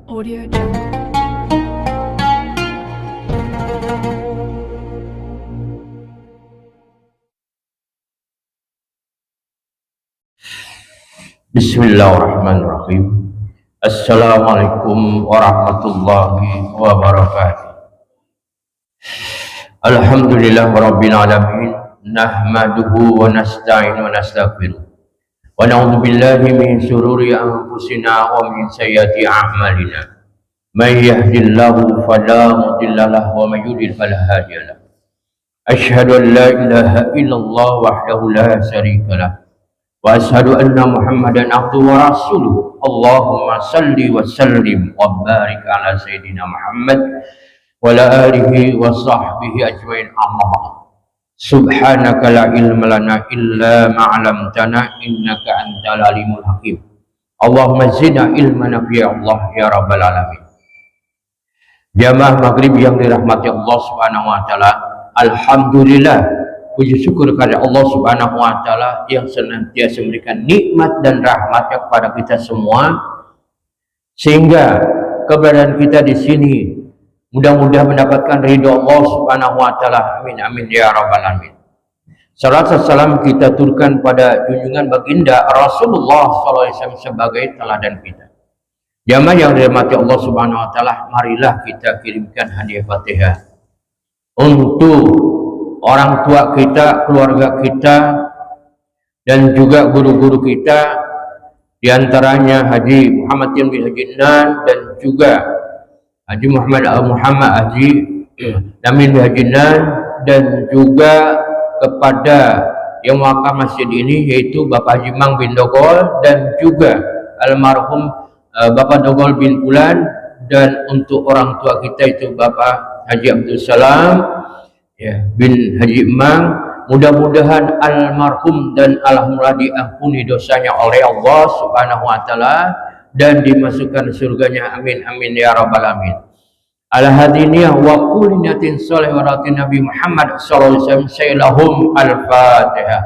Audio Jungle. Bismillahirrahmanirrahim. Assalamualaikum warahmatullahi wabarakatuh. Alhamdulillah rabbil alamin. Nahmaduhu wa nasta'inu wa nastaghfiruh. Wa na'udzu billahi min shururi anfusina wa min sayyiati a'malina. May yahdihillahu fala mudilla lahu wa may yudlil fala hadiya lahu. Asyhadu an la ilaha illallah wahdahu la syarika lahu. Wa ashhadu anna Muhammadan abduhu wa rasuluh. Allahumma salli wa sallim wa barik ala sayyidina Muhammad wa ala alihi wa sahbihi ajmain, amma ba'd. Subhanaka la ilma lana illa ma 'allamtana innaka antal alimul hakim. Allahumma zidna ilman ya Allah ya rabbal alamin. Jamaah maghrib yang dirahmati Allah Subhanahu wa taala, alhamdulillah, puji syukur kepada Allah Subhanahu wa taala yang senantiasa memberikan nikmat dan rahmatnya kepada kita semua, sehingga keberadaan kita di sini mudah-mudahan mendapatkan ridho Allah Subhanahu wa taala. Amin amin ya rabbal alamin. Salat dan salam kita turunkan pada junjungan baginda Rasulullah SAW sebagai teladan kita. Jamaah yang dirahmati Allah Subhanahu wa taala, marilah kita kirimkan hadiah Fatihah untuk orang tua kita, keluarga kita, dan juga guru-guru kita, diantaranya Haji Muhammad bin Haji Nan dan juga Haji Muhammad Haji Namin bin Haji Nan, dan juga kepada yang mewakaf masjid ini yaitu Bapak Haji Mang bin Dogol dan juga almarhum Bapak Dogol bin Ulan, dan untuk orang tua kita itu Bapak Haji Abdul Salam bin Haji Mang. Mudah-mudahan almarhum dan alhamdulillah diampuni dosanya oleh Allah Subhanahu wa taala dan dimasukkan surganya, amin amin ya rabbal alamin. Ala hadiniyah wa kulli niyatin shalih wa ratin Nabi Muhammad sallallahu alaihi wasallam, sayyidahum al-Fatihah.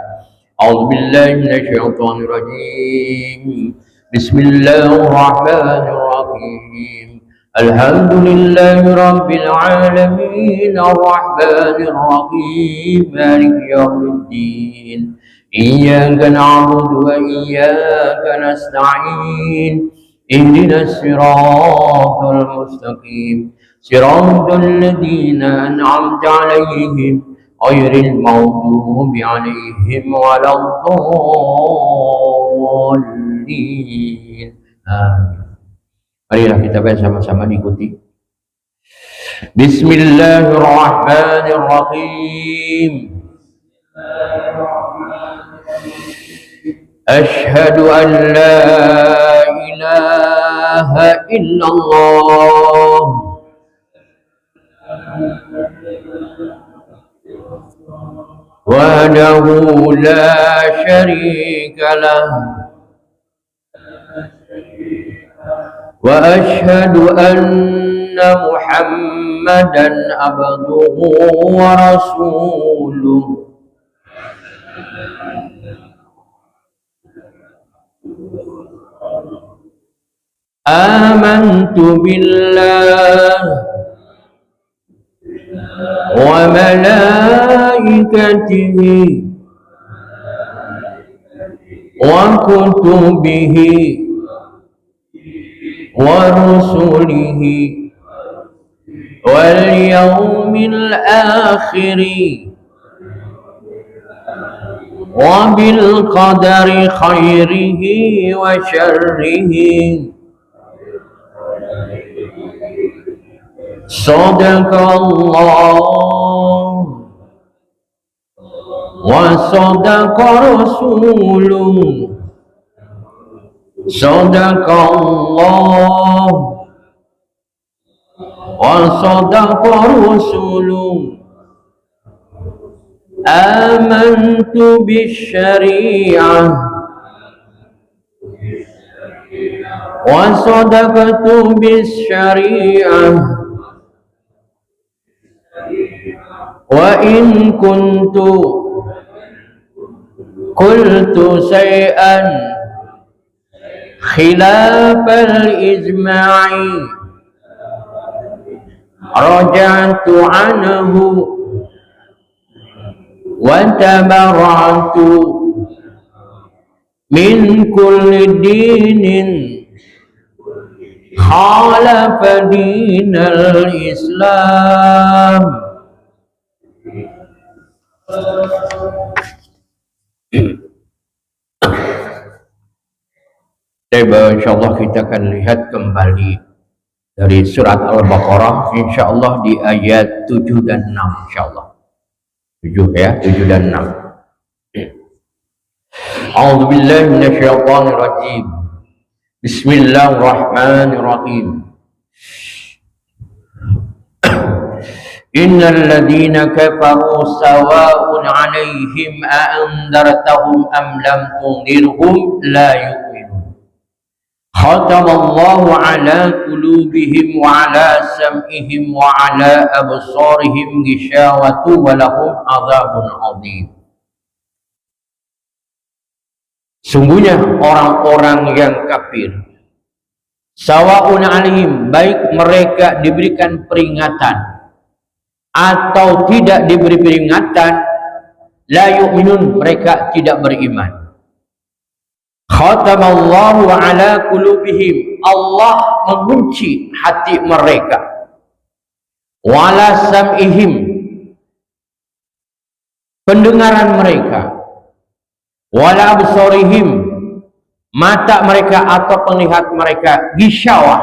A'udzu billahi minasyaitonir rajim. Bismillahirrahmanirrahim. Alhamdulillahi rabbil alamin, arrahmanir rahim, maliki yaumiddin. Iyyaka na'budu wa iyyaka nasta'in. Ihdinas siratal mustaqim, siratal ladzina an'amta 'alaihim ghairil maghdubi 'alaihim waladdallin. Amin. Marilah kita bersama-sama diikuti. Bismillahirrahmanirrahim. Asyhadu an la ilaha illallah wahdahu la syarika lah wa asyhadu anna Muhammadan abduhu wa rasuluh. Amantu billah wa malaikatihi wa kutubihi wa rusulihi wal yawmil akhiri wa bil qadari khairihi wa syarrihi. Sadaqallah wa sadaqa rasuluh. Sadaqallah wa sadaqa rasuluh. Amantu bisyari'ah wa sadaqtu bisyari'ah. Wa in kuntu qultu shay'an khilafal ijma'i raja'tu anhu wa tabara'tu min kulli dinin khalafa dinal Islam. Insyaallah kita akan lihat kembali dari surat Al-Baqarah insyaallah di ayat 7 dan 6 insyaallah. 7 ya, 7 dan 6. A'udzu billahi minasyaitonir rajim. Bismillahirrahmanirrahim. Innal ladzina kafaru sawa'un 'alaihim a andartahum am lam tundirhum la yu'minun. Khatamallahu 'ala qulubihim wa 'ala sam'ihim wa 'ala absarihim ghishawatu wa lahum 'adzabun 'adzim. Sungguhnya orang-orang yang kafir sawa'un 'alaihim, baik mereka diberikan peringatan atau tidak diberi peringatan, la yu'minun, mereka tidak beriman. Khatamallahu ala qulubihim, Allah mengunci hati mereka. Wala sam'ihim, pendengaran mereka. Wala absarihim, mata mereka atau penglihat mereka. Gisyawah,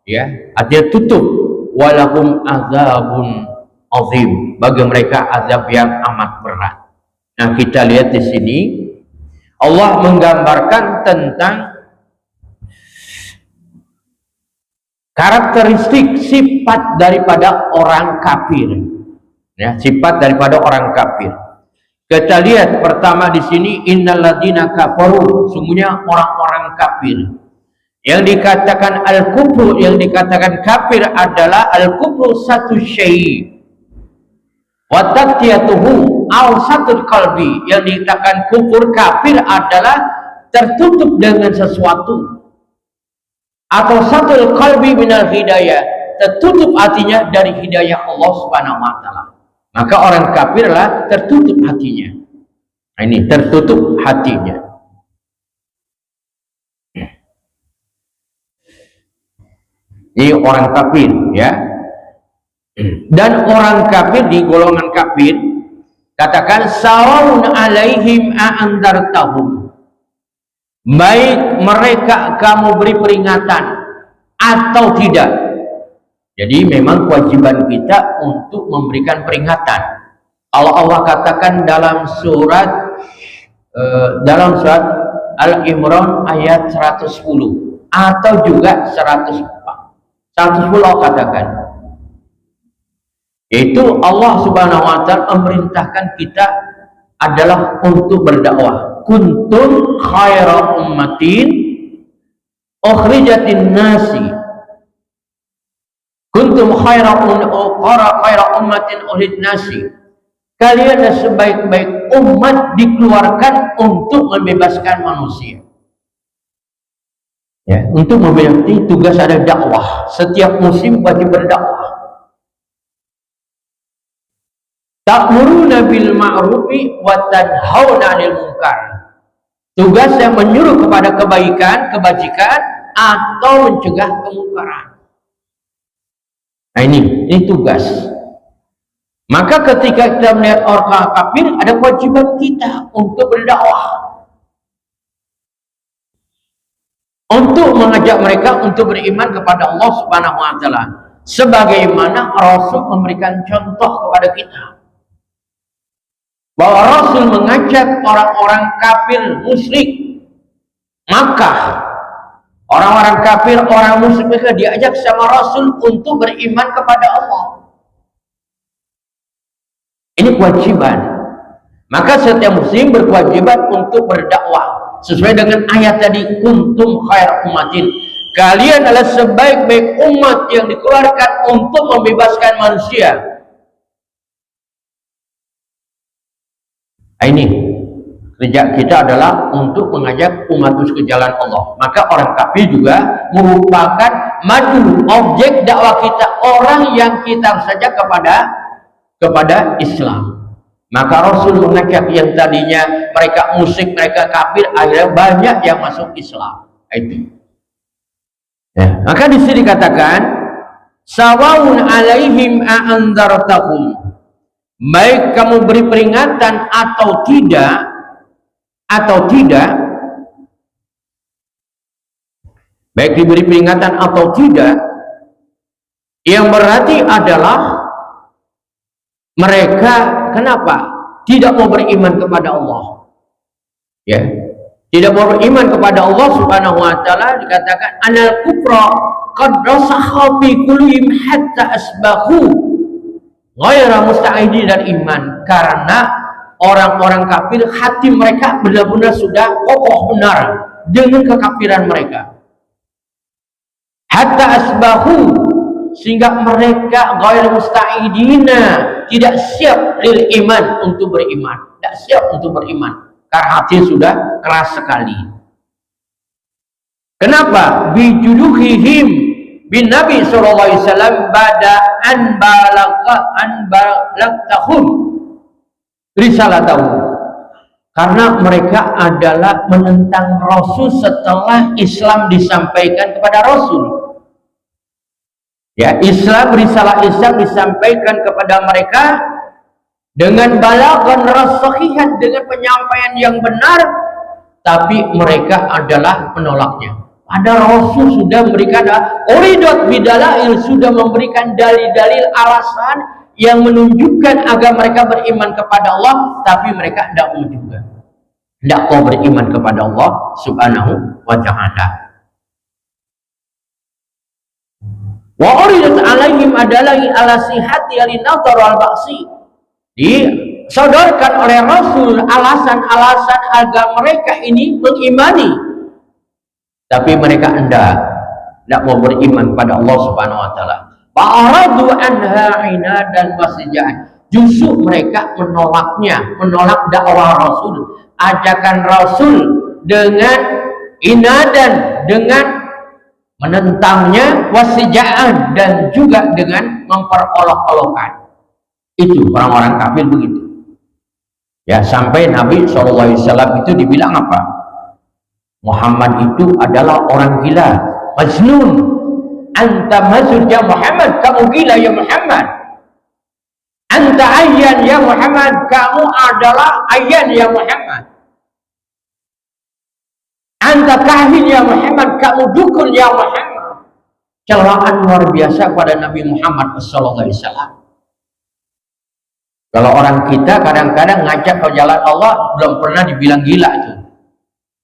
ya, artinya tutup. Walahum azabun azim, bagi mereka azab yang amat berat. Nah, kita lihat di sini Allah menggambarkan tentang karakteristik sifat daripada orang kafir. Ya, sifat daripada orang kafir. Kita lihat pertama di sini innal ladzina kafaru, sungguhnya orang-orang kafir. Yang dikatakan al-kufru, yang dikatakan kafir adalah al-kufru satu syai' wa taqtiyatuhu aw satul qalbi, yang dikatakan kufur kafir adalah tertutup dengan sesuatu, atau satul qalbi minal hidayah, tertutup hatinya dari hidayah Allah Subhanahu wa taala. Maka orang kafirlah tertutup hatinya. Nah, ini tertutup hatinya. Ini orang kafir, ya. Dan orang kafir di golongan kafir katakan sawa'un 'alaihim a andartahum, baik mereka kamu beri peringatan atau tidak. Jadi memang kewajiban kita untuk memberikan peringatan. Allah katakan dalam surat Al-Imran ayat 110 atau juga 110 Allah katakan, yaitu Allah Subhanahu wa taala memerintahkan kita adalah untuk berdakwah. Kuntum khaira ummatin ukhrijatin nasi, kuntum khaira ummatin ukhrijat nasi, kalian adalah sebaik-baik umat dikeluarkan untuk membebaskan manusia. Ya, untuk membebaskan tugas ada dakwah. Setiap muslim wajib berdakwah. Ta'muruna bil ma'rufi wa tanhauna 'anil munkar. Tugas yang menyuruh kepada kebaikan, kebajikan, atau mencegah kemungkaran. Nah, ini tugas. Maka ketika kita melihat orang kafir, ada kewajiban kita untuk berdakwah, untuk mengajak mereka untuk beriman kepada Allah Subhanahu wa taala, sebagaimana Rasul memberikan contoh kepada kita bahwa Rasul mengajak orang-orang kafir musyrik Makkah, orang-orang kafir, orang musyrik mereka diajak sama Rasul untuk beriman kepada Allah. Ini kewajiban. Maka setiap muslim berkewajiban untuk berdakwah sesuai dengan ayat tadi, kuntum khair ummatin, kalian adalah sebaik-baik umat yang dikeluarkan untuk membebaskan manusia. Ini Kerja kita adalah untuk mengajak umat ke jalan Allah. Maka orang kafir juga merupakan madu objek dakwah kita, orang yang kita saja kepada Islam. Maka Rasul mengajak yang tadinya mereka musyrik, mereka kafir, akhirnya banyak yang masuk Islam. Itu. Ya. Maka di sini dikatakan sawaun alaihim a'anzartahum, baik kamu beri peringatan atau tidak, baik diberi peringatan atau tidak, yang berarti adalah mereka kenapa tidak mau beriman kepada Allah, ya, tidak mau beriman kepada Allah Subhanahu wa taala. Dikatakan anal kufra qad rasakha fi qulubihim hatta asbahu ghaira musta'idin dan iman, karena orang-orang kafir hati mereka benar-benar sudah kokoh benar dengan kekafiran mereka. Hatta asbahu, sehingga mereka ghair musta'idina, tidak siap lil iman, untuk beriman, tidak siap untuk beriman karena hati sudah keras sekali. Kenapa? Bijuduhihim bin Nabi sallallahu alaihi wasallam bada an balaghtahum risalatahu, karena mereka adalah menentang Rasul setelah Islam disampaikan kepada Rasul. Ya, risalah Islam disampaikan kepada mereka dengan balaghon rasahihan, dengan penyampaian yang benar, tapi mereka adalah penolaknya. Ada Rasul sudah memberikan uridat bidalail, sudah memberikan dalil-dalil alasan yang menunjukkan agar mereka beriman kepada Allah, tapi mereka tidak mau juga, tidak mau beriman kepada Allah Subhanahu wa ta'ala. Wa uridat alaihim adalah ala sihati alinadhar wal ba'si, disodorkan oleh Rasul alasan-alasan agar mereka ini mengimani, tapi mereka tidak mau beriman kepada Allah Subhanahu wa ta'ala. Fa'aradu anha inadan wasijaan, justru mereka menolaknya, menolak dakwah Rasul, ajakan Rasul dengan inadan, dengan menentangnya, wasijaan, dan juga dengan memperolok-olokkan. Itu orang-orang kafir begitu. Ya, sampai Nabi SAW itu dibilang apa? Muhammad itu adalah orang gila, majnun. Anta mazur ya Muhammad, kamu gila ya Muhammad. Anta ayyan ya Muhammad, kamu adalah ayyan ya Muhammad. Anta kahin ya Muhammad, kamu dukun ya Muhammad. Celaan luar biasa pada Nabi Muhammad SAW. Kalau orang kita kadang-kadang ngajak ke jalan Allah, belum pernah dibilang gila itu.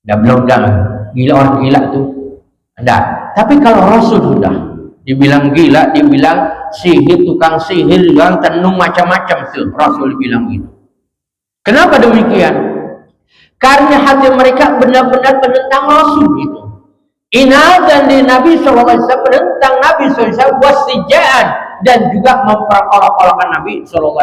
Belum gila, orang gila itu. Enggak. Tapi kalau Rasul sudah dibilang gila, dibilang sihir, tukang sihir, tukang tenung, macam-macam tuh Rasul bilang gitu. Kenapa demikian? Karena hati mereka benar-benar menentang Rasul itu. Inadan di Nabi SAW, menentang Nabi SAW, wasijaan, dan juga memperolok-olokkan Nabi SAW.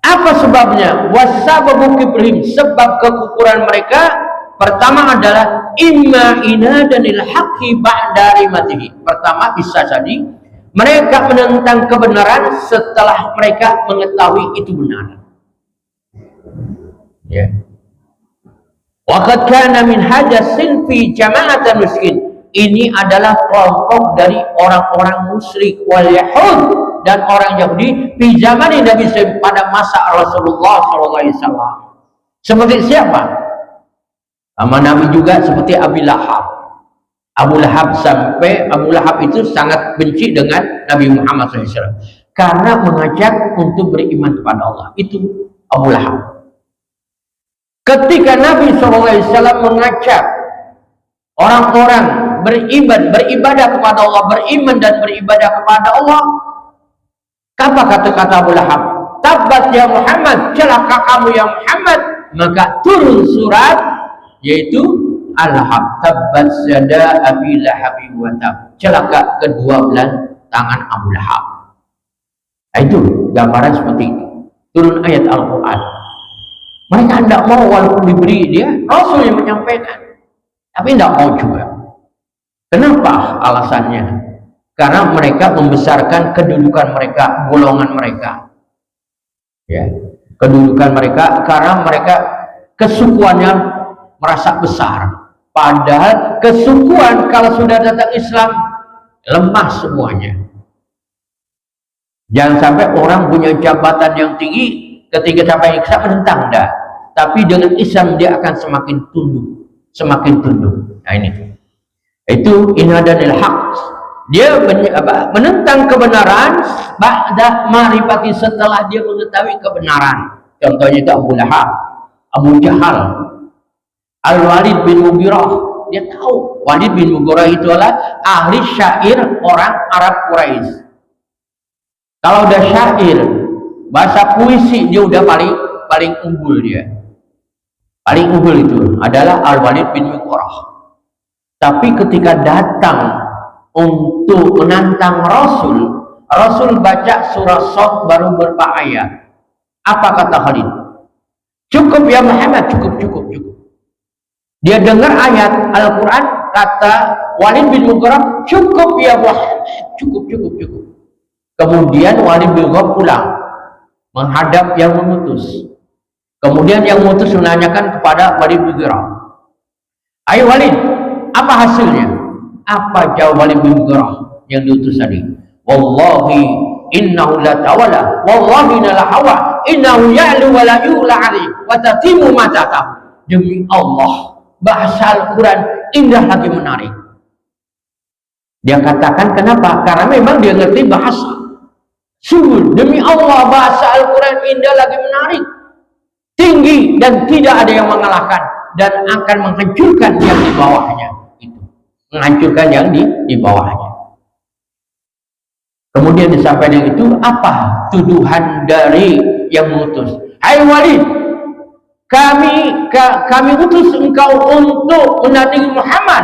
Apa sebabnya? Wasababu kibrihim, sebab kekufuran mereka pertama adalah imma inadanil haqqi ba'da rimatihi. Pertama bisa jadi mereka menentang kebenaran setelah mereka mengetahui itu benar. Ya. Waqad kana min hadha sinfi jama'atan miskin. Ini adalah kelompok dari orang-orang musyrik wal yahud dan orang Yahudi di zaman Nabi pada masa Rasulullah SAW. Seperti siapa? Sama Nabi juga seperti Abu Lahab. Abu Lahab, sampai Abu Lahab itu sangat benci dengan Nabi Muhammad SAW karena mengajak untuk beriman kepada Allah. Itu Abu Lahab. Ketika Nabi SAW mengajak orang-orang beribadah kepada Allah, beriman dan beribadah kepada Allah, apa kata-kata Abu Lahab? Tabbat ya Muhammad, celaka kamu ya Muhammad. Maka turun surat, yaitu Al-Lahab, tabbat yada Abi Lahab wa tab, celaka kedua belah tangan Abu Lahab. Nah, itu gambaran seperti itu. Turun ayat Al-Quran. Mereka tidak mau walaupun diberi dia, Rasul yang menyampaikan. Tapi tidak mau juga. Kenapa alasannya? Karena mereka membesarkan kedudukan mereka, golongan mereka. Ya, kedudukan mereka karena mereka kesukuannya merasa besar. Padahal kesukuan kalau sudah datang Islam lemah semuanya. Jangan sampai orang punya jabatan yang tinggi, ketika sampai Islam menentang, dah. Tapi dengan Islam dia akan semakin tunduk, semakin tunduk. Nah ini, itu inadanil haq. Dia menentang kebenaran ba'da ma'rifati, setelah dia mengetahui kebenaran. Contohnya itu Abu Lahab, Abu Jahal, Al-Walid bin Mughirah. Dia tahu Walid bin Mughirah itu adalah ahli syair orang Arab Quraisy. Kalau udah syair, bahasa puisi, dia udah paling unggul dia. Paling unggul itu adalah Al-Walid bin Mughirah. Tapi ketika datang untuk menantang Rasul, Rasul baca surah Shad baru berapa ayat. Apa kata Khalid? Cukup ya Muhammad, cukup. Dia dengar ayat Al-Quran, kata Walid bin Mughirah, cukup ya Muhammad, cukup. Kemudian Walid bin Mughirah pulang menghadap yang mengutus. Kemudian yang mengutus menanyakan kepada Walid bin Mughirah, ayo Walid, apa hasilnya? Apa jawab Walid bin Mughirah yang diutus tadi? Wallahi innahu la tawala, wallahi la hawa, innahu ya'lu wa la yu'la alaihi wa tatimu ma tatahu. Demi Allah, bahasa Al-Quran indah lagi menarik. Dia katakan kenapa? Karena memang dia ngerti bahasa. Sungguh demi Allah, bahasa Al-Quran indah lagi menarik, tinggi, dan tidak ada yang mengalahkan, dan akan menghancurkan yang di bawahnya. Itu menghancurkan yang di bawahnya. Kemudian disampaikan itu apa tuduhan dari yang mengutus? Hai Walid, kami utus engkau untuk menandingi Muhammad.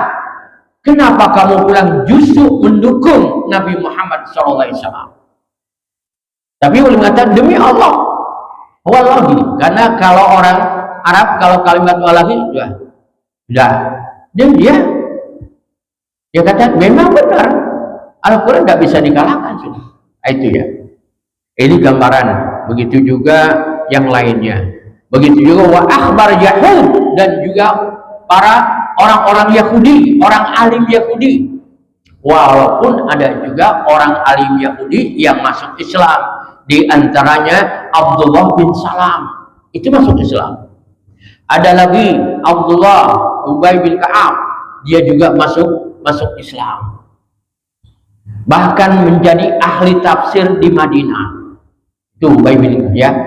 Kenapa kamu pulang justru mendukung Nabi Muhammad SAW? Tapi ulama mengatakan demi Allah, wallahi, karena kalau orang Arab kalau kalimat wallahi sudah dia kata memang benar, Al-Quran tidak bisa dikalahkan sudah. Itu ya. Ini gambaran. Begitu juga yang lainnya. Begitu juga wa akhbar Yahud, dan juga para orang-orang Yahudi, orang alim Yahudi. Walaupun ada juga orang alim Yahudi yang masuk Islam. Di antaranya Abdullah bin Salam, itu masuk Islam. Ada lagi Abdullah Ubay bin Ka'ab, dia juga masuk Islam. Bahkan menjadi ahli tafsir di Madinah. Itu Ubay bin ya,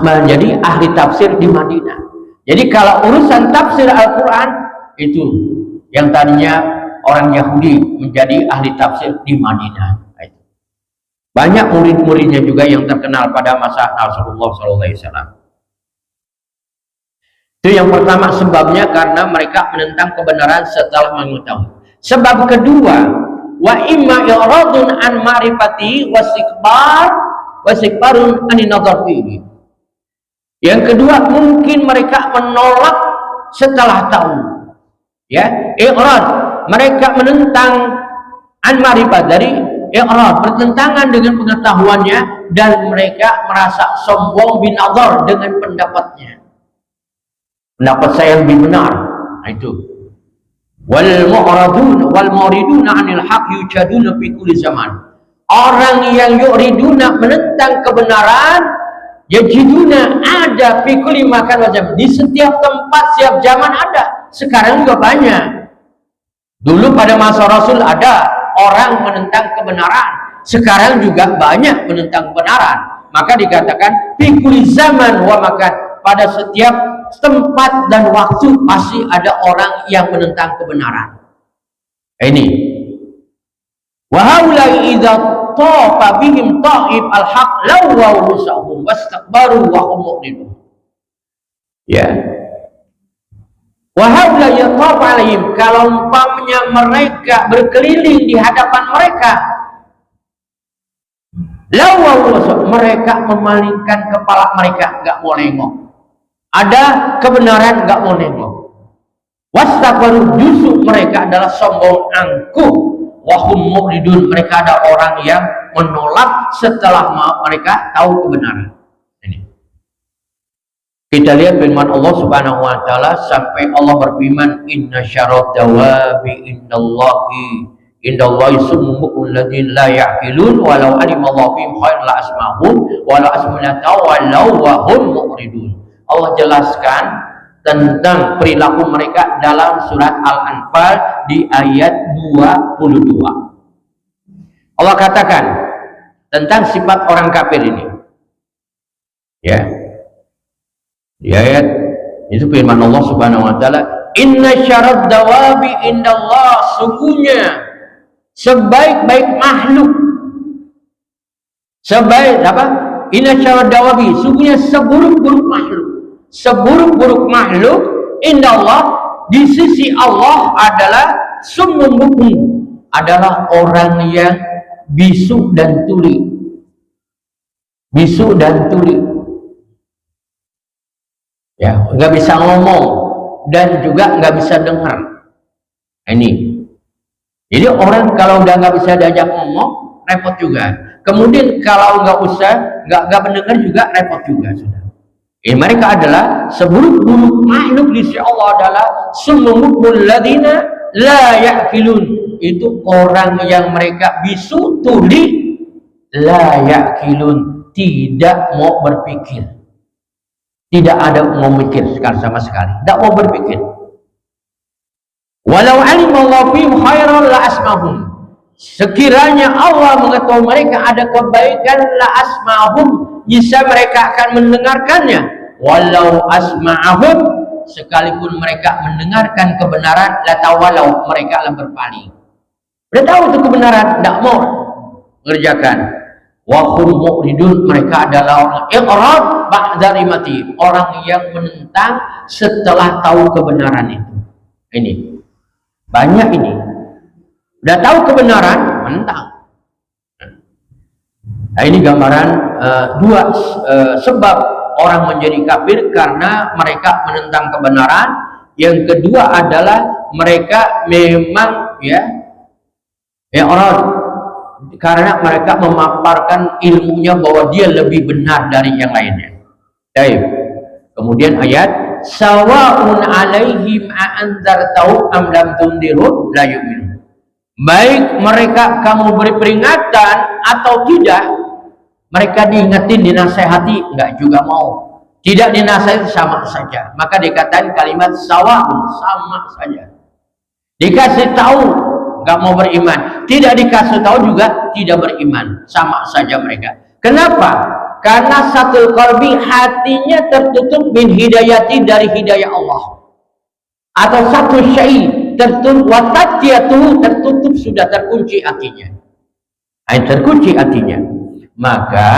menjadi ahli tafsir di Madinah. Jadi kalau urusan tafsir Al-Quran itu yang tadinya orang Yahudi menjadi ahli tafsir di Madinah. Banyak murid-muridnya juga yang terkenal pada masa Rasulullah SAW. Itu yang pertama sebabnya, karena mereka menentang kebenaran setelah mengetahui. Sebab kedua, wa imma i'radun an ma'rifati wasikbarun ani nadhar fihi. Yang kedua, mungkin mereka menolak setelah tahu. Ya, i'rad, mereka menentang an ma'rifat, dari i'rad, bertentangan dengan pengetahuannya, dan mereka merasa sombong bin nadhar dengan pendapatnya. Pendapat saya lebih benar. Nah, itu. Wal mu'radun wal muriduna 'anil haq yujaduna fi kulli zaman. Orang yang yuriduna, menentang kebenaran, yajiduna, ada fi kulli makan wajam, di setiap tempat, setiap zaman ada. Sekarang juga banyak. Dulu pada masa Rasul ada orang menentang kebenaran, sekarang juga banyak menentang kebenaran. Maka dikatakan fi kulli zaman wa makan, pada setiap tempat dan waktu pasti ada orang yang menentang kebenaran. Ini wa haulai idza tafa bihim ta'if al-haq lawaw rusahum wastakbaru wa hum mu'ridun. Ya, wa haulai yatafa alaihim, kalau umpamanya mereka berkeliling di hadapan mereka, lawaw rusahum, mereka memalingkan kepala mereka, enggak mau nengok. Ada kebenaran nggak mau nengok. Wastakbaru, justru mereka adalah sombong angkuh. Wahum mu'ridun, mereka ada orang yang menolak setelah mereka tahu kebenaran. Ini. Kita lihat firman Allah Subhanahu wa taala sampai Allah berfirman, inna syarrad dawabi indallahi summul ladzina la ya'qilun walau alimallahu fihim khairan la asma'hum walau asma'na tawallaw wa hum mu'ridun. Allah jelaskan tentang perilaku mereka dalam surat Al-Anfal di ayat 22. Allah katakan tentang sifat orang kafir ini. Ya. Di ayat itu firman Allah Subhanahu wa taala, inna syarrad dawabi indallah, sungguhnya sebaik-baik makhluk. Inna syarrad dawabi, sungguhnya seburuk-buruk makhluk. Seburuk-buruk makhluk indallah, di sisi Allah adalah summun bukum, adalah orang yang bisu dan tuli. Bisu dan tuli. Ya, nggak bisa ngomong dan juga nggak bisa dengar. Ini. Jadi orang kalau udah nggak bisa diajak ngomong, repot juga. Kemudian kalau nggak mendengar juga repot juga sudah. Mereka adalah seburuk-buruk makhluk di sisi Allah adalah sumul ladzina la ya'qilun. Itu orang yang mereka bisu tuli, la ya'qilun, tidak mau berpikir. Tidak ada mau mikir sama sekali, tidak mau berpikir. Walau alimallahu fihim khairan la asmahum. Sekiranya Allah mengetahui mereka ada kebaikan, la asma'hum, bisa mereka akan mendengarkannya. Walau asma'hum, sekalipun mereka mendengarkan kebenaran, la tawalau, mereka akan berpaling. Udah tahu itu kebenaran, tidak mau mengerjakan. Wa hum mu'ridun, mereka adalah orang i'rad ba'da rimati, orang yang menentang setelah tahu kebenaran itu. Ini banyak ini. Udah tahu kebenaran, menentang. Nah, ini gambaran dua sebab orang menjadi kafir karena mereka menentang kebenaran. Yang kedua adalah mereka memang orang karena mereka memaparkan ilmunya bahwa dia lebih benar dari yang lainnya. Baik. Kemudian ayat sawa'un 'alaihim a'anzartahum am lam tundirhum la yu'minun. Baik mereka kamu beri peringatan atau tidak, mereka diingetin, dinasehati, enggak juga mau. Tidak dinasehati sama saja. Maka dikatakan kalimat sawa'un, sama saja. Dikasih tahu enggak mau beriman, tidak dikasih tahu juga tidak beriman, sama saja mereka. Kenapa? Karena satu qalbi, hatinya tertutup min hidayati, dari hidayah Allah. Atau satu syai tertutup, tertutup, sudah terkunci hatinya. Terkunci hatinya. Maka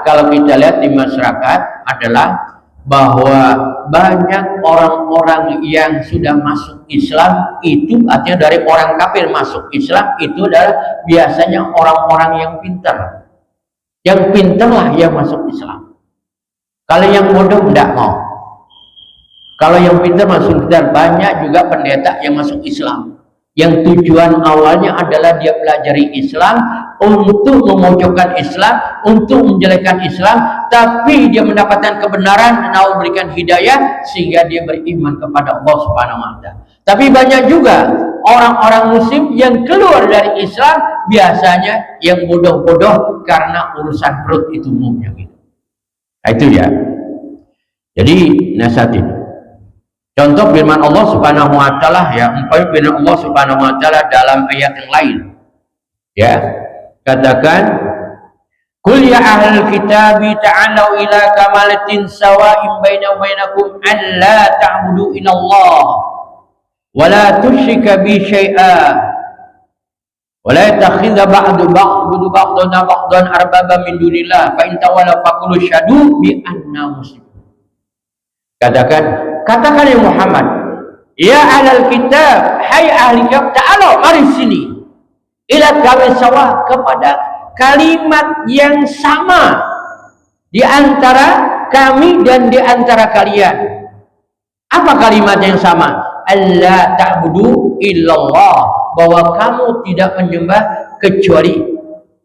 kalau kita lihat di masyarakat adalah bahwa banyak orang-orang yang sudah masuk Islam itu, artinya dari orang kafir masuk Islam itu adalah biasanya orang-orang yang pintar. Yang pintarlah yang masuk Islam. Kalau yang bodoh tidak mau. Kalau yang pintar masuk Islam, banyak juga pendeta yang masuk Islam. Yang tujuan awalnya adalah dia pelajari Islam untuk memojokkan Islam, untuk menjelekkan Islam, tapi dia mendapatkan kebenaran dan Allah berikan hidayah sehingga dia beriman kepada Allah Subhanahu wa taala. Tapi banyak juga orang-orang muslim yang keluar dari Islam, biasanya yang bodoh-bodoh karena urusan perut itu umumnya gitu. Nah, itu ya. Jadi nasihat ini. Contoh firman Allah Subhanahu wa taala firman Allah Subhanahu wa taala dalam ayat yang lain. Ya. Katakan, "Qul ya ahlal kitabi ta'alu ila kamalatin sawa'in baina wa bainakum an la ta'budu illallah wa la tusyrika bi syai'a wa la yattakhidha ba'dun arbaba min dunillah fa in tawallaw faqulu syahadu bi anna muslimun." Katakan ya Muhammad, ya ahlal kitab, hai ahli kitab, ta'ala, mari sini, ila kami sawah, kepada kalimat yang sama di antara kami dan di antara kalian. Apa kalimat yang sama? Allah ta'budu illallah, bahwa kamu tidak menyembah kecuali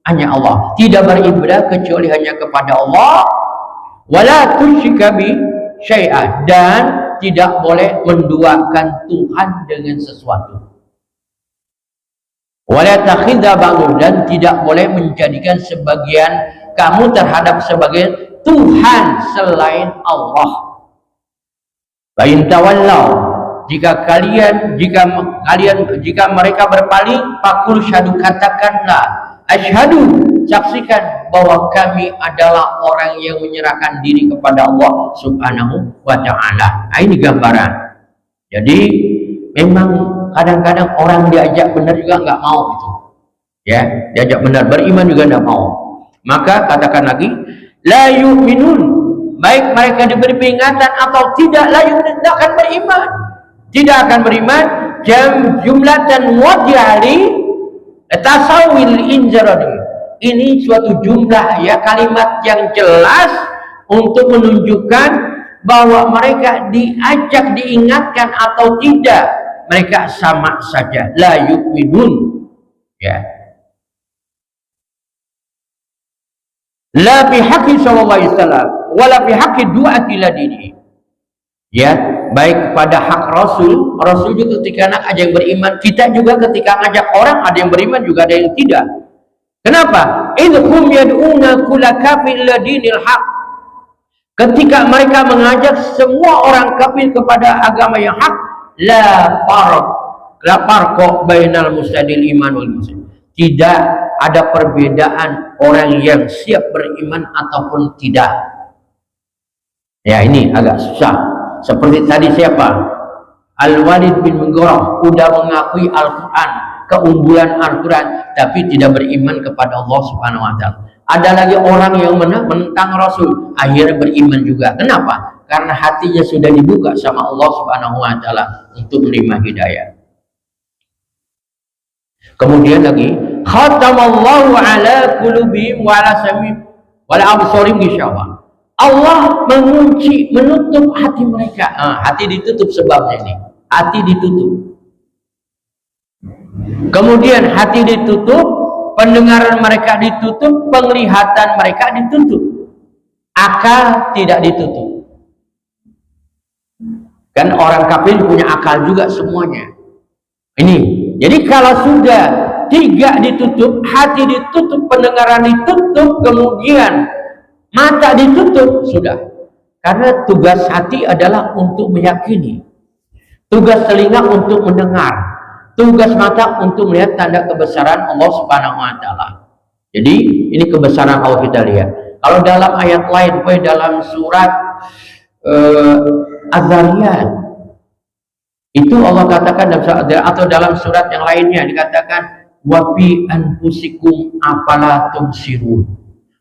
hanya Allah, tidak beribadah kecuali hanya kepada Allah, wala tusyrika bi syai'an, dan tidak boleh menduakan Tuhan dengan sesuatu. Wala takhidha ba'du, dan tidak boleh menjadikan sebagian kamu terhadap sebagian Tuhan selain Allah. Fa in tawallaw, jika mereka berpaling, faqul syahadu, katakanlah asyhadu, saksikan bahwa kami adalah orang yang menyerahkan diri kepada Allah Subhanahu wa ta'ala. Ini gambaran. Jadi memang kadang-kadang orang diajak benar juga nggak mau gitu. Ya, diajak benar beriman juga nggak mau. Maka katakan lagi, la yu'minun, baik mereka diberi peringatan atau tidak, la yu'minun, tidak akan beriman. Tidak akan beriman. Jumlatan wadiyali tasawil injaradi. Ini suatu jumlah, ya, kalimat yang jelas untuk menunjukkan bahwa mereka diajak, diingatkan atau tidak, mereka sama saja, la yu'minun, ya. La bihaqqi sallallahu alaihi wasallam wala bihaqqi du'ati ladini, ya, baik pada hak Rasul juga ketika nak ada yang beriman, kita juga ketika ngajak orang ada yang beriman juga ada yang tidak. Kenapa? Idhum yad'una kulla kafir ila dinil haq, ketika mereka mengajak semua orang kafir kepada agama yang hak, la farqa bainal mustadil iman wal muslim, tidak ada perbedaan orang yang siap beriman ataupun tidak. Ya, ini agak susah. Seperti tadi siapa? Al-Walid bin Mughirah udah mengakui Al-Quran, keunggulan Al-Quran, tapi tidak beriman kepada Allah Subhanahu wa ta'ala. Ada lagi orang yang menentang Rasul, akhirnya beriman juga. Kenapa? Karena hatinya sudah dibuka sama Allah Subhanahu wa ta'ala untuk menerima hidayah. Kemudian lagi, khatamallahu ala qulubihim wa ala sam'ihim wa ala absarihim gishawa. Allah mengunci, menutup hati mereka. Hati ditutup sebabnya ini. Hati ditutup. Kemudian hati ditutup, pendengaran mereka ditutup, penglihatan mereka ditutup, akal tidak ditutup. Kan orang kafir punya akal juga semuanya. Ini, jadi kalau sudah tiga ditutup, hati ditutup, pendengaran ditutup, kemudian mata ditutup, sudah. Karena tugas hati adalah untuk meyakini, tugas telinga untuk mendengar, tugas mata untuk melihat tanda kebesaran Allah Subhanahu wa ta'ala. Jadi ini kebesaran Allah kita lihat. Kalau dalam ayat lain, dalam surat Az-Zariyat, itu Allah katakan atau dalam surat yang lainnya dikatakan wa fi anfusikum afala tubsirun,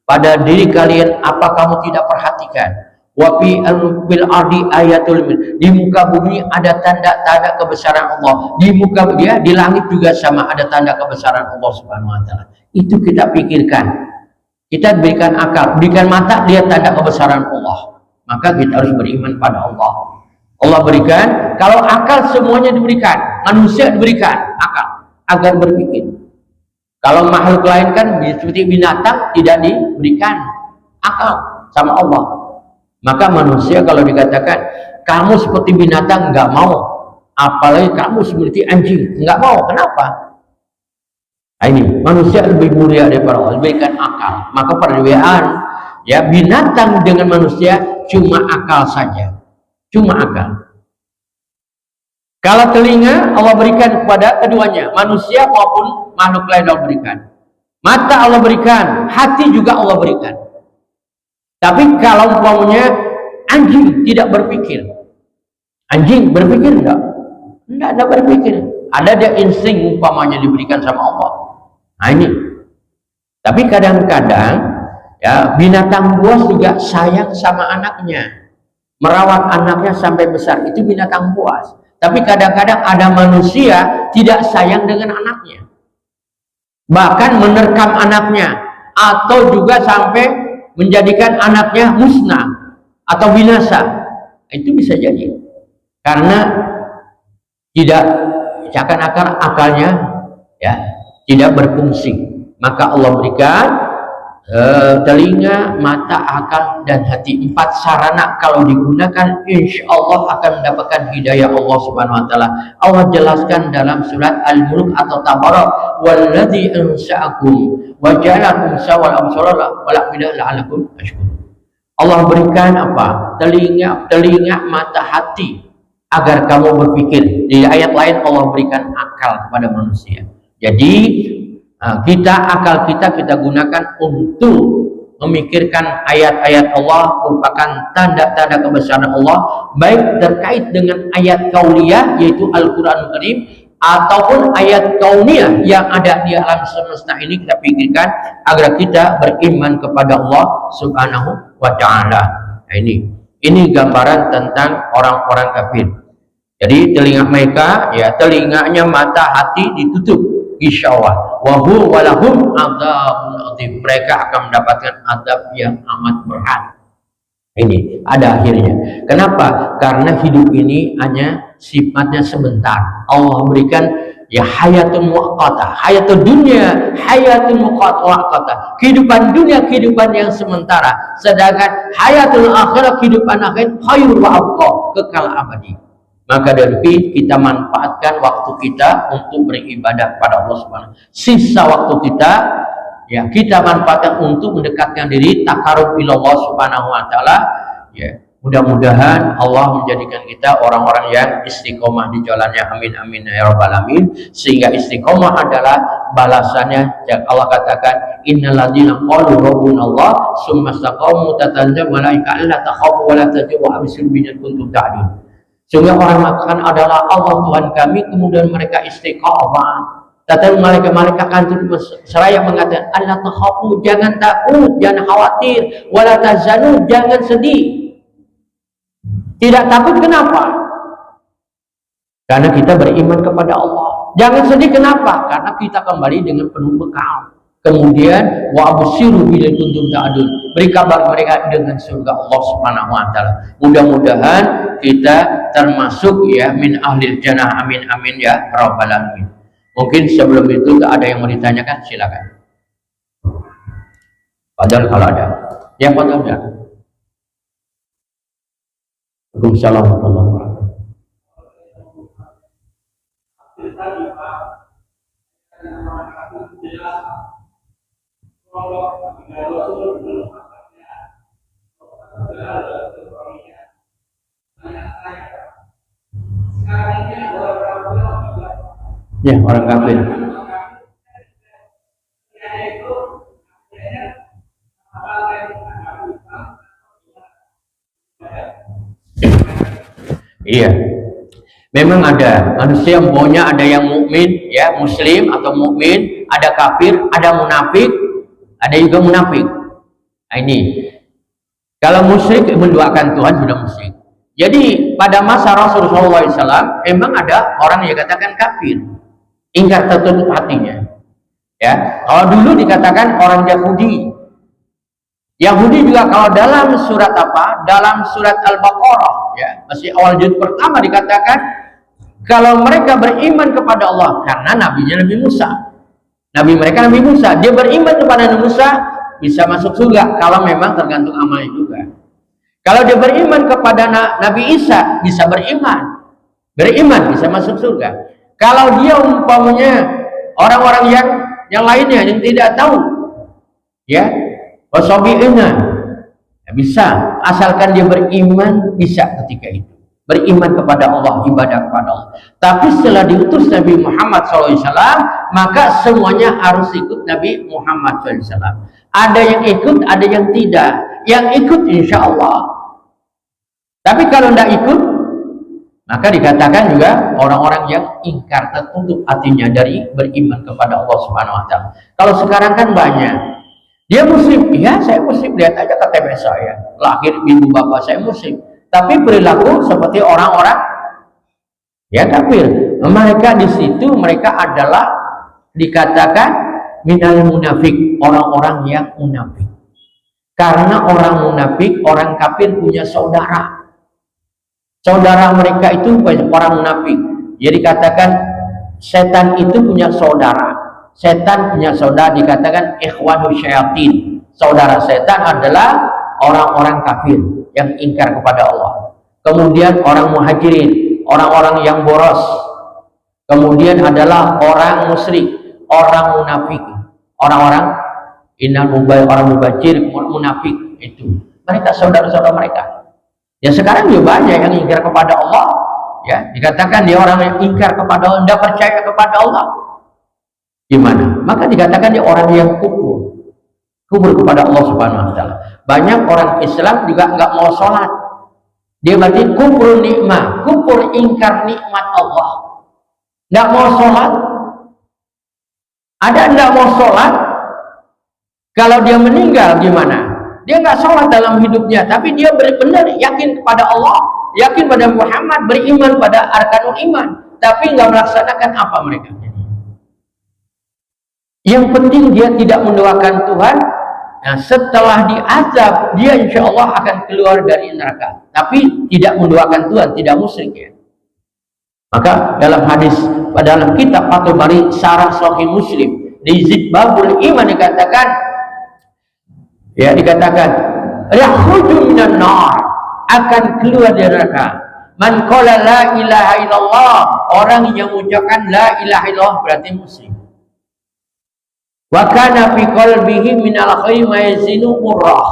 pada diri kalian apa kamu tidak perhatikan? Wa fi al-fil ardi ayatul, di muka bumi ada tanda-tanda kebesaran Allah, di muka dia di langit juga sama ada tanda kebesaran Allah Subhanahu wa ta'ala. Itu kita pikirkan, kita berikan akal, berikan mata, lihat tanda kebesaran Allah, maka kita harus beriman pada Allah. Allah berikan, kalau akal semuanya diberikan, manusia diberikan akal agar berpikir. Kalau makhluk lain kan seperti binatang tidak diberikan akal sama Allah. Maka manusia kalau dikatakan kamu seperti binatang nggak mau, apalagi kamu seperti anjing nggak mau. Kenapa? Nah, ini manusia lebih mulia daripada Allah, diberikan akal. Maka perbedaan, ya, binatang dengan manusia cuma akal saja, cuma akal. Kalau telinga Allah berikan kepada keduanya, manusia maupun makhluk lain Allah berikan. Mata Allah berikan, hati juga Allah berikan. Tapi kalau umpamanya anjing tidak berpikir, anjing berpikir enggak? Enggak berpikir. Ada dia insting umpamanya diberikan sama Allah. Nah ini. Tapi kadang-kadang, ya, binatang buas juga sayang sama anaknya, merawat anaknya sampai besar, itu binatang buas. Tapi kadang-kadang ada manusia tidak sayang dengan anaknya, bahkan menerkam anaknya, atau juga sampai menjadikan anaknya musnah atau binasa. Itu bisa jadi. karena tidak seakan-akan akalnya ya tidak berfungsi. Maka Allah berikan telinga, mata, akal, dan hati. 4 sarana kalau digunakan insya Allah akan mendapatkan hidayah Allah Subhanahu wa Ta'ala. Allah jelaskan dalam surat Al-Mulk atau Tabarak, walladzi ansha'akum wa ja'alakum sawal absara wa la'alakum tashkurun. Allah berikan apa? Telinga, mata, hati agar kamu berpikir. Di ayat lain Allah berikan akal kepada manusia. Jadi akal kita gunakan untuk memikirkan ayat-ayat Allah, merupakan tanda-tanda kebesaran Allah, baik terkait dengan ayat kauliyah yaitu Al-Qur'anul Karim, ataupun ayat kauniyah yang ada di alam semesta ini kita pikirkan agar kita beriman kepada Allah Subhanahu wa Ta'ala. Nah, ini gambaran tentang orang-orang kafir. Jadi telinga mereka, ya telinganya, mata, hati ditutup, insyaallah. Wahu walahum adzabun adzim. Mereka akan mendapatkan azab yang amat berat. Ini ada akhirnya. Kenapa? Karena hidup ini hanya sifatnya sebentar. Allah berikan ya hayatun muqattah, hayatud dunya hayatun muqattah. Kehidupan dunia kehidupan yang sementara, sedangkan hayatul akhirah kehidupan akhir khairul wa abqa, kekal abadi. Maka dari itu kita manfaatkan waktu kita untuk beribadah kepada Allah Subhanahu. Sisa waktu kita ya kita manfaatkan untuk mendekatkan diri takarub ilallah Subhanahu wa Ta'ala. Ya, mudah-mudahan Allah menjadikan kita orang-orang yang istiqomah di jalannya. Amin amin ya rabbal alamin. Sehingga istiqomah adalah balasannya yang Allah katakan, innalladzina qalu rabbunallah tsumma istaqamu tatanazzalu malaika alla takhafu wa la tahzanu wa abshiru bima kuntum ta'malun. Sehingga orang mengatakan adalah Allah Tuhan kami, kemudian mereka istiqamah. Tetapi mereka akan seraya mengatakan Allah takhafu, jangan takut, jangan khawatir, wala tahzanu, jangan sedih. Tidak takut kenapa? Karena kita beriman kepada Allah. Jangan sedih kenapa? Karena kita kembali dengan penuh bekal. Kemudian wa abshiru bil kuntum ta'dun, beri kabar mereka dengan surga Allah Subhanahu wa Ta'ala. Mudah-mudahan kita termasuk ya min ahlil jannah. Amin amin ya rabbal alamin. Mungkin sebelum itu ada yang mau ditanyakan, silakan. Padahal kalau ada yang padahal ya. Waalaikumsalam warahmatullahi wabarakatuh. Ya, orang kafir. Iya. Memang ada manusia yang maunya ada yang mukmin, ya, muslim atau mukmin, ada kafir, ada munafik, ada juga munafik. Nah, ini kalau musyrik menduakan Tuhan sudah musyrik. Jadi pada masa Rasulullah SAW memang ada orang yang katakan kafir, ingkar tertutup hatinya. Ya, kalau dulu dikatakan orang Yahudi. Yahudi juga kalau dalam surat apa? Dalam surat Al-Baqarah, ya, masih awal juz pertama dikatakan kalau mereka beriman kepada Allah, karena nabinya Nabi Musa. Nabi mereka Nabi Musa, dia beriman kepada Nabi Musa bisa masuk surga kalau memang tergantung amalnya juga. Kalau dia beriman kepada Nabi Isa bisa beriman bisa masuk surga. Kalau dia umpamanya orang-orang yang lainnya yang tidak tahu, ya, wasabi'ina, ya bisa, asalkan dia beriman bisa ketika itu beriman kepada Allah, ibadah kepada Allah. Tapi setelah diutus Nabi Muhammad SAW, maka semuanya harus ikut Nabi Muhammad SAW. Ada yang ikut, ada yang tidak. Yang ikut insya Allah. Tapi kalau tidak ikut, maka dikatakan juga orang-orang yang ingkar tertutup hatinya dari beriman kepada Allah Subhanahu wa Ta'ala. Kalau sekarang kan banyak. Dia muslim, iya saya muslim, lihat aja KTP saya, lahir ibu bapak saya muslim. Tapi perilaku seperti orang-orang ya kafir. Mereka di situ mereka adalah dikatakan minal munafik, orang-orang yang munafik. Karena orang munafik, orang kafir punya saudara. Saudara mereka itu orang munafik. Jadi katakan setan itu punya saudara. Setan punya saudara, dikatakan ikhwanu syayatin. Saudara setan adalah orang-orang kafir yang ingkar kepada Allah. Kemudian orang muhajirin, orang-orang yang boros. Kemudian adalah orang musyrik, orang munafik, orang-orang orang mubajir, munafik itu. Mereka saudara-saudara mereka. Ya sekarang juga banyak yang ingkar kepada Allah. Ya, dikatakan dia orang yang ingkar kepada Allah, tidak percaya kepada Allah. Gimana? Maka dikatakan dia orang yang kufur kepada Allah Subhanahu Wa Taala. Banyak orang Islam juga nggak mau sholat. Dia berarti kufur nikmat, kufur ingkar nikmat Allah. Nggak mau sholat. Ada nggak mau sholat? Kalau dia meninggal gimana? Dia nggak sholat dalam hidupnya, tapi dia benar-benar yakin kepada Allah, yakin pada Muhammad, beriman pada arkanul iman, tapi nggak melaksanakan apa mereka. Yang penting dia tidak mendoakan Tuhan. Nah, setelah diazab, dia insya Allah akan keluar dari neraka, tapi tidak mendoakan Tuhan, tidak musyrik ya. Maka dalam hadis, dalam kitab Fathul Bari Syarah Sahih Muslim di Zibabul Iman dikatakan yakhruju minan nar, akan keluar dari neraka man qala la ilaha illallah, orang yang mengucapkan la ilaha illallah berarti muslim. Wa kana fi qalbihi minal khairi ma yazinu murrah,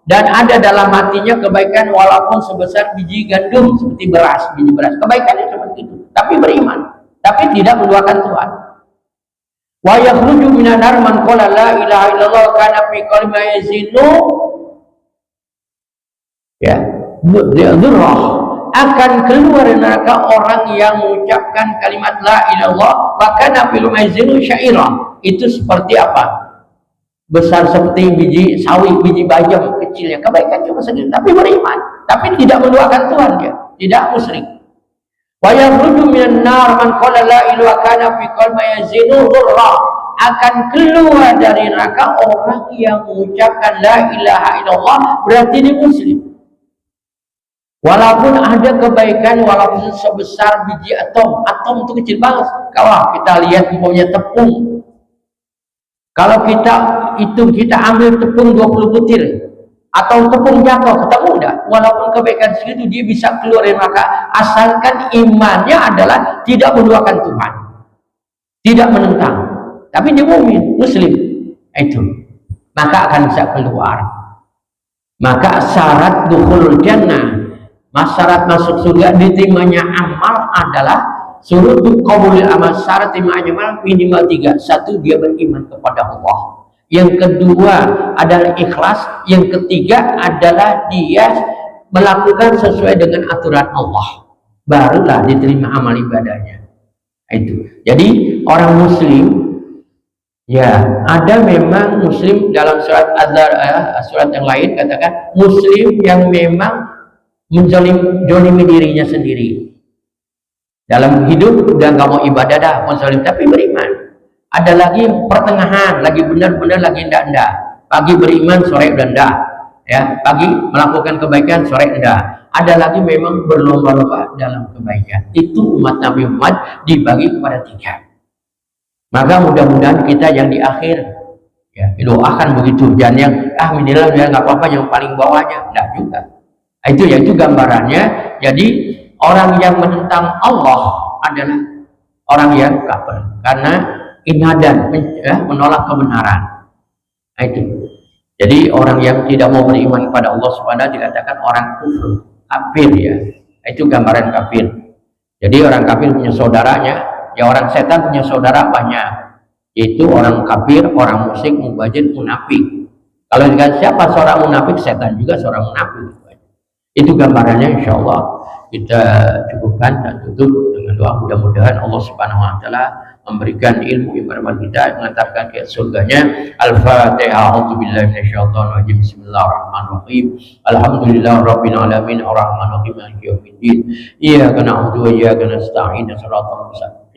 dan ada dalam hatinya kebaikan walaupun sebesar biji gandum, seperti beras, biji beras, kebaikannya seperti itu, tapi beriman, tapi tidak menduakan Tuhan. Wa yakhruju minan nar man qala la ilaha illallah kana fi qalbi ma yazinu dzurrah, akan keluar dari neraka orang yang mengucapkan kalimat la ilallah wa kana fi ma yazinu syairah. Itu seperti apa? Besar seperti biji sawi, biji bajam kecilnya, kebaikan cuma segitu, tapi beriman, tapi tidak mendoakan Tuhan, dia tidak musyrik. Wa yakhruju minan nar man qala la ilaha kana fi qalbi yazinu dzurra, akan keluar dari neraka orang yang mengucapkan la ilaha illallah berarti dia muslim. Walaupun ada kebaikan, walaupun sebesar biji atom itu kecil banget. Kalau kita lihat punya tepung, kalau kita ambil tepung 20 butir atau tepung jatuh, ketemu enggak? Walaupun kebaikan segitu dia bisa keluar dari neraka, asalkan imannya adalah tidak menduakan Tuhan, tidak menentang, tapi dia mukmin, muslim, itu maka akan bisa keluar. Maka syarat dukhulul jannah, syarat masuk surga diterimanya amal adalah surutu qabulil amal, syarat terimanya amal minimal 3. 1, dia beriman kepada Allah. Yang kedua adalah ikhlas. Yang ketiga adalah dia melakukan sesuai dengan aturan Allah, barulah diterima amal ibadahnya. Itu. Jadi orang muslim, ya ada memang muslim dalam surat Azhar, surat yang lain katakan muslim yang memang menzalimi dirinya sendiri. Dalam hidup udah nggak mau ibadah dah, menzalim, tapi beriman. Ada lagi pertengahan, lagi benar-benar, lagi enggak. Pagi beriman, sore udah enggak. Ya, pagi melakukan kebaikan, sore enggak. Ada lagi memang berlomba-lomba dalam kebaikan. Itu umat Nabi Muhammad dibagi kepada 3. Maka mudah-mudahan kita yang di akhir, ya, doakan begitu. Jangan yang minilah ya nggak apa-apa, yang paling bawahnya enggak juga. Itu gambarannya. Jadi orang yang menentang Allah adalah orang yang kafir karena inadan, menolak kebenaran. Itu. Jadi orang yang tidak mau beriman kepada Allah Subhanahu dikatakan orang kafir ya. Itu gambaran kafir. Jadi orang kafir punya saudaranya, ya orang setan punya saudara banyak. Yaitu orang kafir, orang musyrik, mubajir, munafik. Kalau dikatakan siapa seorang munafik, setan juga seorang munafik. Itu gambarannya, insya Allah kita cukupkan dan tutup dengan doa. Mudah-mudahan Allah Subhanahu Wa Taala memberikan ilmu kepada kita, mengantarkan ke surganya. Al-Fatihah. A'udzubillahi minasyaitonir rajim. Bismillahirrahmanirrahim. Alhamdulillahirabbil alamin arrahmanirrahim maliki yaumiddin. Iyyaka na'budu wa iyyaka nasta'in. Shiratal mustaqim.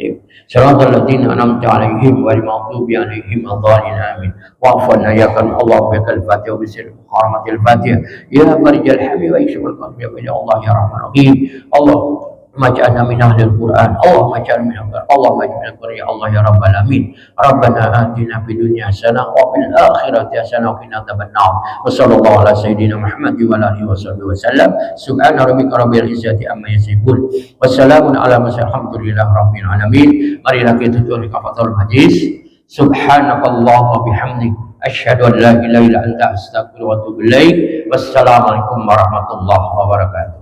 صراط الذين أنعمت عليهم غير المغضوب عليهم ولا الضالين آمين. واعف عنا يا كريم الله بك الفاتحة وبسر حرمة الفاتحة يا فرج الهم ويكشف القلب يا الله يا رحمن الرحيم. اللهم اجعلنا من أهل القرآن، اللهم اجعلنا من أهل القرآن، اللهم اجعلنا من القرآن يا الله يا رب العالمين. ربنا آتنا في الدنيا حسنة وفي الآخرة حسنة وقنا عذاب النار. وصلى الله على سيدنا محمد وعلى آله وصحبه وسلم. سبحان ربك رب العزة عما يصفون وسلام على المرسلين الحمد لله رب العالمين. Marilah kita tutup kafatul majlis. Subhanakallahumma bihamdik asyhadu an la ilaha illa anta astaghfiruka wa atubu ilaik. Wassalamualaikum warahmatullahi wabarakatuh.